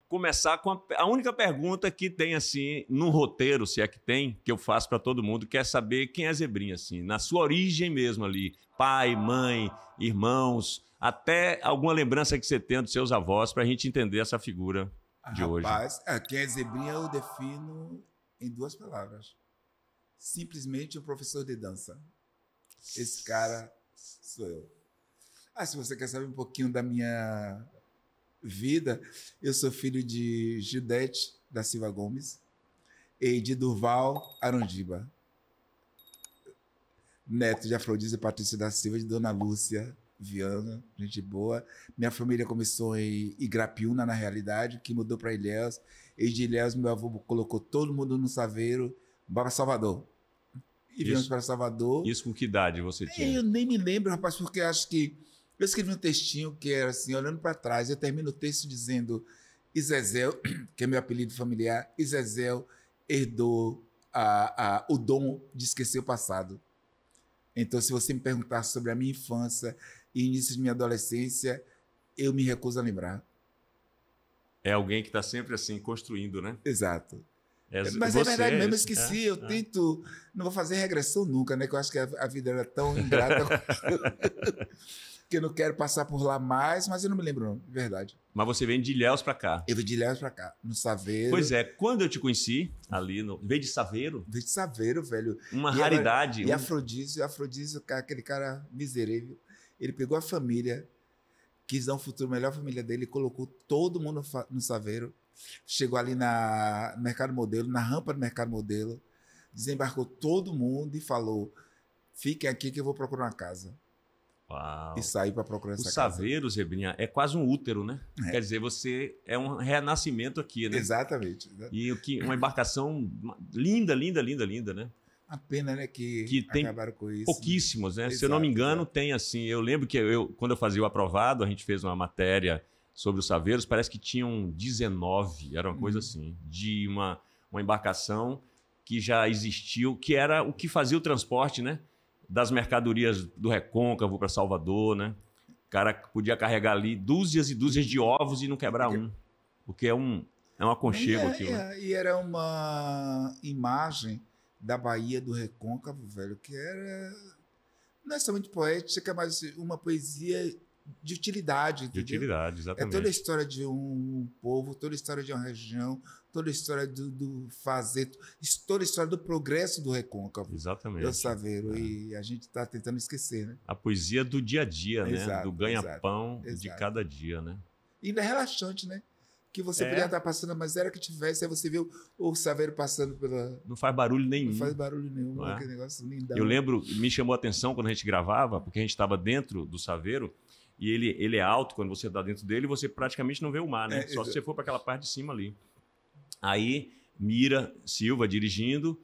começar com a única pergunta que tem, assim, num roteiro, se é que tem, que eu faço para todo mundo, que é saber quem é Zebrinha, assim, na sua origem mesmo ali. Pai, mãe, irmãos, até alguma lembrança que você tenha dos seus avós, para a gente entender essa figura de hoje. Rapaz, quem é Zebrinha eu defino em 2 palavras. Simplesmente o professor de dança. Esse cara sou eu. Se você quer saber um pouquinho da minha vida, eu sou filho de Gildete da Silva Gomes e de Durval Arondiba, neto de Afrodísio Patrícia da Silva e de Dona Lúcia Viana, gente boa. Minha família começou em Igrapiúna, na realidade, que mudou para Ilhéus. E de Ilhéus, meu avô colocou todo mundo no Saveiro, para Salvador. E viemos para Salvador. Isso com que idade você tinha? Eu nem me lembro, rapaz, porque acho que eu escrevi um textinho que era assim, olhando para trás, eu termino o texto dizendo Izezel, que é meu apelido familiar, Izezel herdou o dom de esquecer o passado. Então, se você me perguntar sobre a minha infância e início de minha adolescência, eu me recuso a lembrar. É alguém que está sempre assim, construindo, né? Exato. Mas você, é verdade mesmo, eu esqueci. Eu tento. Não vou fazer regressão nunca, né? Que eu acho que a vida era tão ingrata que eu não quero passar por lá mais, mas eu não me lembro, não, de verdade. Mas você vem de Ilhéus para cá? Eu vim de Ilhéus para cá, no Saveiro. Pois é, quando eu te conheci, ali no. Veio de Saveiro? Veio de Saveiro, velho. Uma raridade. E Afrodísio, aquele cara miserável, ele pegou a família, quis dar um futuro melhor à família dele, colocou todo mundo no Saveiro. Chegou ali na Mercado Modelo, na rampa do Mercado Modelo, desembarcou todo mundo e falou: fiquem aqui que eu vou procurar uma casa. Uau. E saí para procurar essa casa. O Saveiro, Zebrinha, é quase um útero, né? Quer dizer, você é um renascimento aqui, né? Exatamente. E uma embarcação linda, linda, linda, linda, né? A pena, né, que tem acabaram com isso. pouquíssimos, né? Exato, se eu não me engano, tem assim. Eu lembro que quando eu fazia o aprovado, a gente fez uma matéria sobre os Saveiros, parece que tinham 19, era uma coisa assim, de uma embarcação que já existiu, que era o que fazia o transporte, né? Das mercadorias do Recôncavo para Salvador, né? O cara podia carregar ali dúzias e dúzias de ovos e não quebrar um, porque é um aconchego aquilo. E era uma imagem da Bahia do Recôncavo, velho, que era não é somente poética, mas uma poesia de utilidade. Entendeu? De utilidade, exatamente. É toda a história de um povo, toda a história de uma região, toda a história do fazer, toda a história do progresso do Recôncavo. Exatamente. Do Saveiro. E a gente está tentando esquecer, né? A poesia do dia a dia, né? Exato, Do ganha-pão de exato. cada dia, né? E ainda é relaxante, né? Que você podia estar passando, mas era que tivesse, aí você viu o Saveiro passando pela... Não faz barulho nenhum. Não faz barulho nenhum, aquele negócio lindão. Eu lembro, me chamou a atenção quando a gente gravava, porque a gente estava dentro do Saveiro, e ele é alto, quando você está dentro dele, você praticamente não vê o mar, né? Só se você for para aquela parte de cima ali. Aí, Mira Silva dirigindo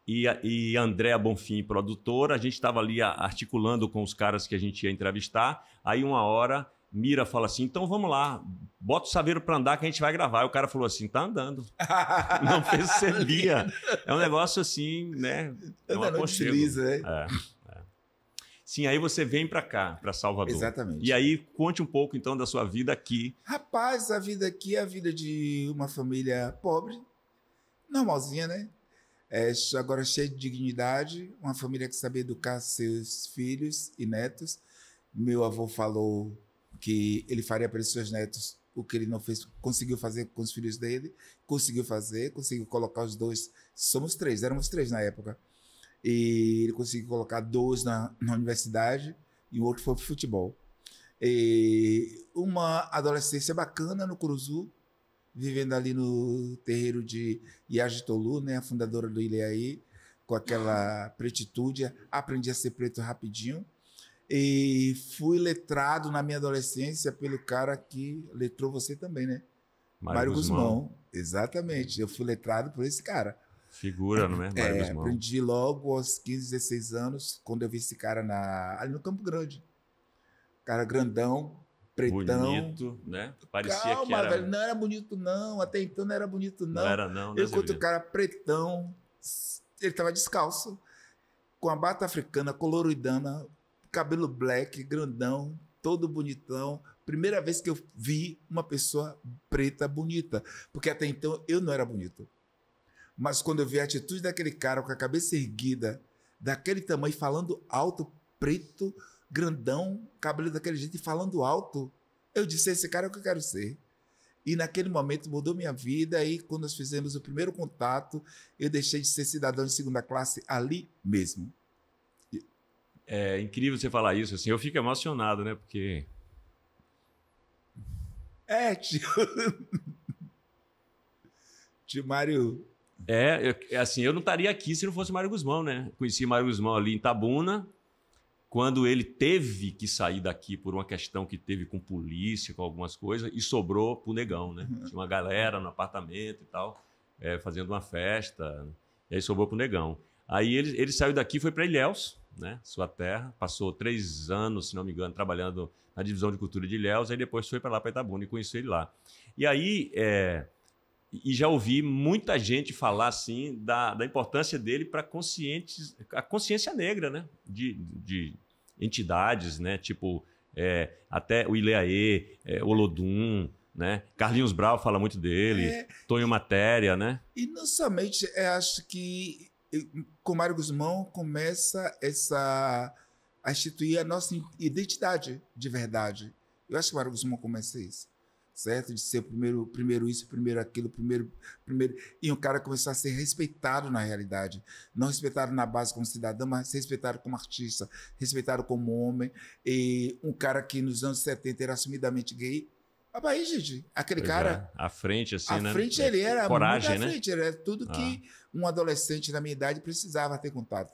e Andréa Bonfim, produtora, a gente estava ali articulando com os caras que a gente ia entrevistar, aí uma hora... Mira fala assim, então vamos lá, bota o Saveiro para andar que a gente vai gravar. E o cara falou assim, tá andando. Não fez seria. É um negócio assim, né? É um aconchego. Né? Sim, aí você vem para cá, para Salvador. Exatamente. E aí conte um pouco então da sua vida aqui. Rapaz, a vida aqui é a vida de uma família pobre, normalzinha, né? Agora cheia de dignidade, uma família que sabe educar seus filhos e netos. Meu avô falou que ele faria para os seus netos o que ele não fez, conseguiu fazer com os filhos dele, conseguiu colocar os dois, éramos três na época, e ele conseguiu colocar 2 na universidade e o outro foi para o futebol. E uma adolescência bacana no Curuzu, vivendo ali no terreiro de Yagi Tolu, né, a fundadora do Ilhéaí, com aquela pretitude, aprendi a ser preto rapidinho. E fui letrado na minha adolescência pelo cara que letrou você também, né? Mário Guzmão. Exatamente. Eu fui letrado por esse cara. Figura, não é? Mário Guzmão. Aprendi logo aos 15, 16 anos, quando eu vi esse cara ali no Campo Grande. Cara grandão, pretão. Bonito, né? Parecia que era... velho, não era bonito não. Até então não era bonito não. Não era não. Eu encontro o cara pretão, ele tava descalço, com a bata africana, coloridana, cabelo black, grandão, todo bonitão, Primeira vez que eu vi uma pessoa preta bonita. Porque até então eu não era bonito. Mas quando eu vi a atitude daquele cara com a cabeça erguida, daquele tamanho, falando alto, preto, grandão, cabelo daquele jeito e falando alto, eu disse, esse cara é o que eu quero ser. E naquele momento mudou minha vida. E quando nós fizemos o primeiro contato, eu deixei de ser cidadão de segunda classe ali mesmo. É incrível você falar isso. Assim, eu fico emocionado, né? Porque... tio. Tio Mário... assim, eu não estaria aqui se não fosse Mário Guzmão, né? Conheci Mário Guzmão ali em Itabuna, quando ele teve que sair daqui por uma questão que teve com polícia, com algumas coisas, e sobrou pro Negão, né? Tinha uma galera no apartamento e tal, fazendo uma festa, e aí sobrou pro Negão. Aí ele saiu daqui e foi para Ilhéus, né? Sua terra, passou 3 anos, se não me engano, trabalhando na divisão de cultura de Ilhéus, aí depois foi para lá, para Itabuna, e conheci ele lá. E aí... E já ouvi muita gente falar assim da importância dele para a consciência negra, né? De entidades, né? Tipo, até o Ileaê, Olodum, né? Carlinhos Brau fala muito dele, Tonho Matéria, né? E não somente, acho que com Mário Guzmão começa a instituir a nossa identidade de verdade. Eu acho que Mário Guzmão começa isso. Certo? De ser primeiro isso, primeiro aquilo, primeiro... E um cara começou a ser respeitado na realidade. Não respeitado na base como cidadão, mas respeitado como artista, respeitado como homem. E um cara que nos anos 70 era assumidamente gay. Aí, gente, aquele cara... À frente, assim, né? À frente ele era coragem, muito à frente. Ele era tudo que um adolescente da minha idade precisava ter contato.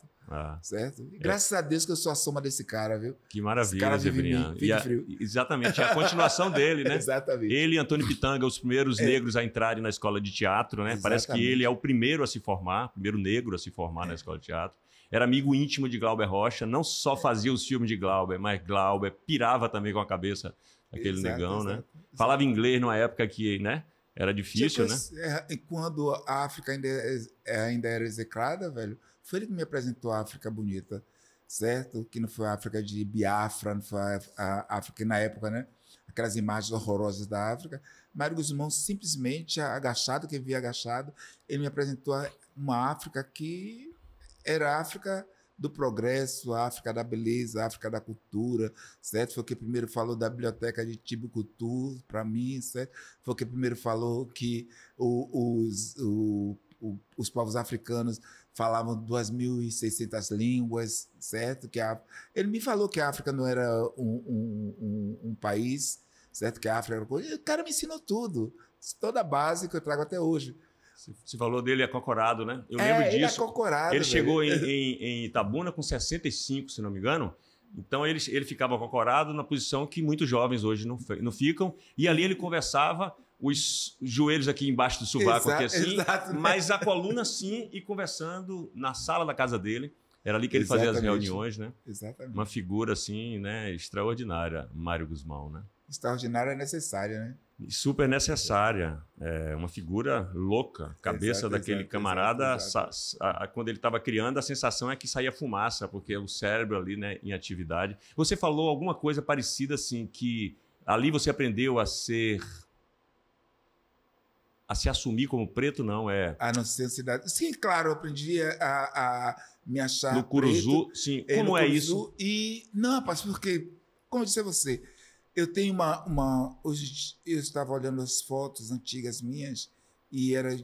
Certo? E graças a Deus que eu sou a soma desse cara, viu? Que maravilha, Zé Brian. Exatamente, a continuação dele, né? Exatamente. Ele e Antônio Pitanga, os primeiros negros a entrarem na escola de teatro, né? Exatamente. Parece que ele é o primeiro a se formar, primeiro negro a se formar na escola de teatro. Era amigo íntimo de Glauber Rocha, não só fazia os filmes de Glauber, mas Glauber pirava também com a cabeça daquele negão, né? Falava inglês numa época que, né? Era difícil, né? Quando a África ainda era execrada, velho, foi ele que me apresentou a África bonita, certo? Que não foi a África de Biafra, não foi a África na época, né? Aquelas imagens horrorosas da África. Mário Guzmão, simplesmente agachado, quem via agachado, ele me apresentou uma África que era a África do progresso, a África da beleza, a África da cultura, certo? Foi o que primeiro falou da biblioteca de Timbuktu, para mim, certo? Foi o que primeiro falou que os povos africanos falavam 2.600 línguas, certo? Ele me falou que a África não era um país, certo? Que a África era... O cara me ensinou tudo, toda a base que eu trago até hoje. Você falou dele acocorado, né? Eu lembro disso. Ele é acocorado. Ele chegou em Itabuna com 65, se não me engano. Então ele ficava acocorado na posição que muitos jovens hoje não ficam. E ali ele conversava, os joelhos aqui embaixo do sovaco, aqui assim, mas a coluna assim, e conversando na sala da casa dele. Era ali que ele fazia as reuniões, né? Exatamente. Uma figura assim, né, extraordinária, Mário Guzmão, né? Extraordinária é necessária, né? Super necessária. Uma figura louca. Cabeça daquele camarada, quando ele estava criando, a sensação é que saía fumaça, porque o cérebro ali, né, em atividade. Você falou alguma coisa parecida assim, que ali você aprendeu a se assumir como preto, não é? A não ser cidade. Sim, claro, eu aprendi a me achar no Curuzu, preto, sim. Como é isso? E não, rapaz, porque, como eu disse a você, eu tenho hoje eu estava olhando as fotos antigas minhas e era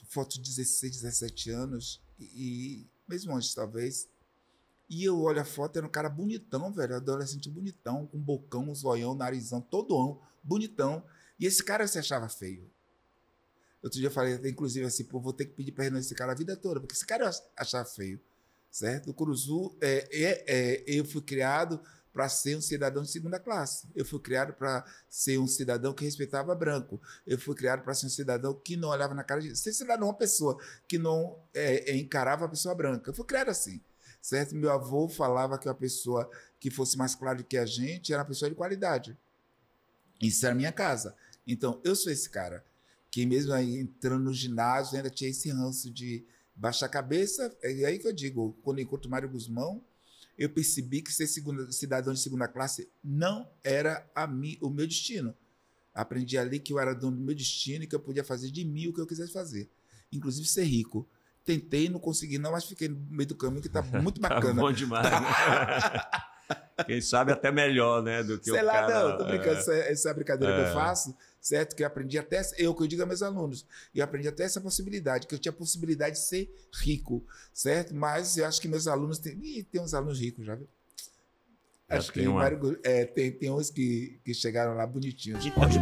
fotos de 16, 17 anos e mesmo antes talvez. E eu olho a foto, era um cara bonitão, velho, adolescente bonitão, com bocão, um zoião, narizão, todo bonitão. E esse cara se achava feio. Outro dia eu falei, inclusive assim, pô, vou ter que pedir perdão a esse cara a vida toda, porque esse cara eu achava feio, certo? O Curuzu, eu fui criado para ser um cidadão de segunda classe. Eu fui criado para ser um cidadão que respeitava branco. Eu fui criado para ser um cidadão que não olhava na cara de... Ser cidadão, uma pessoa que não encarava a pessoa branca. Eu fui criado assim, certo? Meu avô falava que uma pessoa que fosse mais clara que a gente era uma pessoa de qualidade. Isso era minha casa. Então, eu sou esse cara que mesmo aí entrando no ginásio ainda tinha esse ranço de baixar a cabeça. É aí que eu digo, quando eu encontro Mário Guzmão, eu percebi que ser cidadão de segunda classe não era o meu destino. Aprendi ali que eu era dono do meu destino e que eu podia fazer de mim o que eu quisesse fazer. Inclusive ser rico. Tentei, não consegui não, mas fiquei no meio do caminho que tá muito bacana. Tá bom demais, né? Quem sabe até melhor, né? Do que sei o lá, cara... não, tô brincando, essa brincadeira que eu faço, certo? Que eu aprendi até, que eu digo a meus alunos, eu aprendi até essa possibilidade, que eu tinha a possibilidade de ser rico, certo? Mas eu acho que meus alunos tem uns alunos ricos, já viu? Acho que tem uns que chegaram lá bonitinhos. Pode.